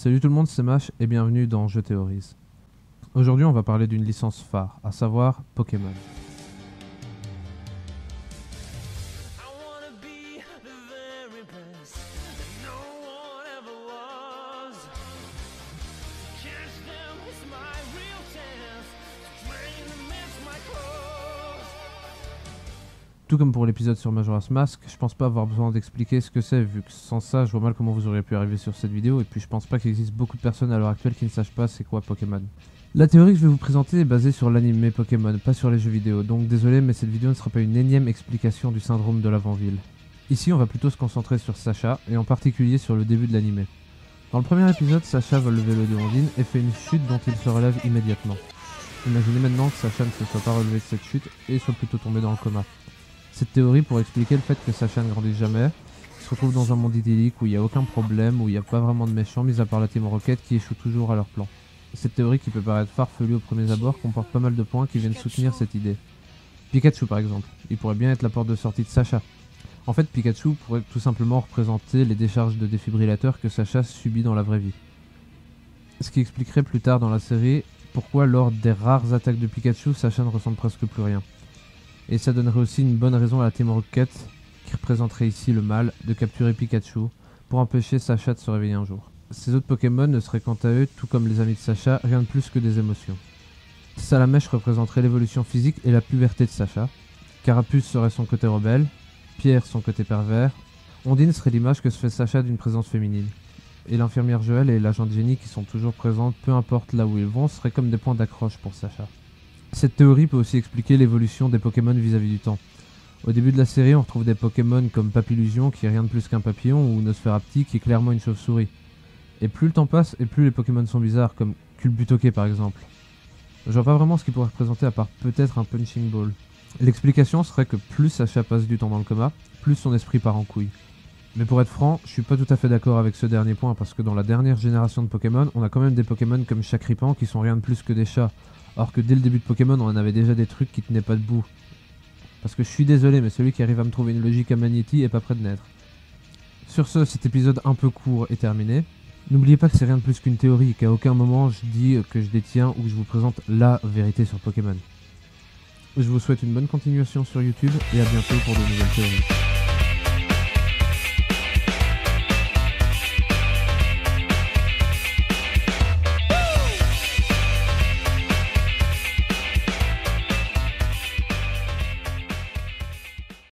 Salut tout le monde, c'est Mash et bienvenue dans Je théorise. Aujourd'hui on va parler d'une licence phare, à savoir Pokémon. Tout comme pour l'épisode sur Majora's Mask, je pense pas avoir besoin d'expliquer ce que c'est, vu que sans ça, je vois mal comment vous auriez pu arriver sur cette vidéo, et puis je pense pas qu'il existe beaucoup de personnes à l'heure actuelle qui ne sachent pas c'est quoi Pokémon. La théorie que je vais vous présenter est basée sur l'anime Pokémon, pas sur les jeux vidéo, donc désolé mais cette vidéo ne sera pas une énième explication du syndrome de l'avant-ville. Ici on va plutôt se concentrer sur Sacha, et en particulier sur le début de l'anime. Dans le premier épisode, Sacha vole le vélo de Ondine et fait une chute dont il se relève immédiatement. Imaginez maintenant que Sacha ne se soit pas relevé de cette chute et soit plutôt tombé dans le coma. Cette théorie pour expliquer le fait que Sacha ne grandit jamais, se retrouve dans un monde idyllique où il n'y a aucun problème, où il n'y a pas vraiment de méchants, mis à part la Team Rocket qui échoue toujours à leur plan. Cette théorie qui peut paraître farfelue au premier abord comporte pas mal de points qui viennent soutenir cette idée. Pikachu par exemple, il pourrait bien être la porte de sortie de Sacha. En fait, Pikachu pourrait tout simplement représenter les décharges de défibrillateurs que Sacha subit dans la vraie vie. Ce qui expliquerait plus tard dans la série pourquoi lors des rares attaques de Pikachu, Sacha ne ressent presque plus rien. Et ça donnerait aussi une bonne raison à la Team Rocket, qui représenterait ici le mal, de capturer Pikachu pour empêcher Sacha de se réveiller un jour. Ces autres Pokémon ne seraient quant à eux, tout comme les amis de Sacha, rien de plus que des émotions. Salamèche représenterait l'évolution physique et la puberté de Sacha, Carapuce serait son côté rebelle, Pierre son côté pervers, Ondine serait l'image que se fait Sacha d'une présence féminine. Et l'infirmière Joël et l'agent Jenny qui sont toujours présentes, peu importe là où ils vont, seraient comme des points d'accroche pour Sacha. Cette théorie peut aussi expliquer l'évolution des Pokémon vis-à-vis du temps. Au début de la série, on retrouve des Pokémon comme Papillusion qui est rien de plus qu'un papillon ou Nosferapti qui est clairement une chauve-souris. Et plus le temps passe et plus les Pokémon sont bizarres, comme Culbutoke par exemple. Je vois pas vraiment ce qu'il pourrait représenter à part peut-être un Punching Ball. L'explication serait que plus Sacha passe du temps dans le coma, plus son esprit part en couille. Mais pour être franc, je suis pas tout à fait d'accord avec ce dernier point parce que dans la dernière génération de Pokémon, on a quand même des Pokémon comme Chakripan qui sont rien de plus que des chats. Alors que dès le début de Pokémon, on en avait déjà des trucs qui tenaient pas debout. Parce que je suis désolé, mais celui qui arrive à me trouver une logique à Magnéti est pas près de naître. Sur ce, cet épisode un peu court est terminé. N'oubliez pas que c'est rien de plus qu'une théorie, qu'à aucun moment je dis que je détiens ou que je vous présente la vérité sur Pokémon. Je vous souhaite une bonne continuation sur YouTube et à bientôt pour de nouvelles théories.